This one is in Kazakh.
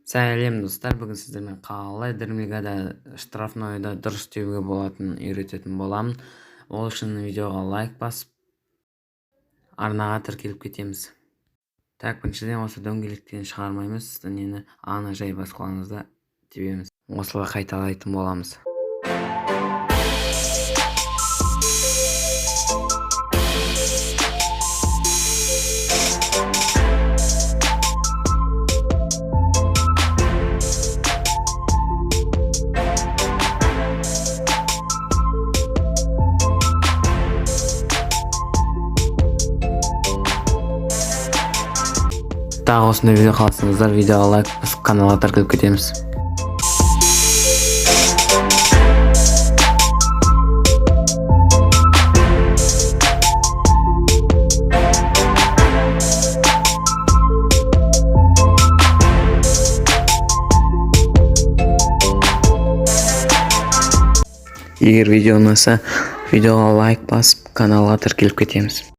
Сәлем достар, бүгін сіздермен қалай Дермигада штрафнойда дұрыс теуге болатынын үйрететін боламын. Ол үшін видеоға лайк басып, арнаға тіркеліп кетеміз. Біріншіден осы дөңгелектен шығармаймыз, нені аны жай басқылаңызда тебеміз. Осылай қайталайтын боламыз. Тағы осындай видео қаласыңыздар, видеоға лайк басып, каналға тіркеліп кетеміз. Егер видео ұнаса, видеоға лайк басып, каналға тіркеліп кетеміз.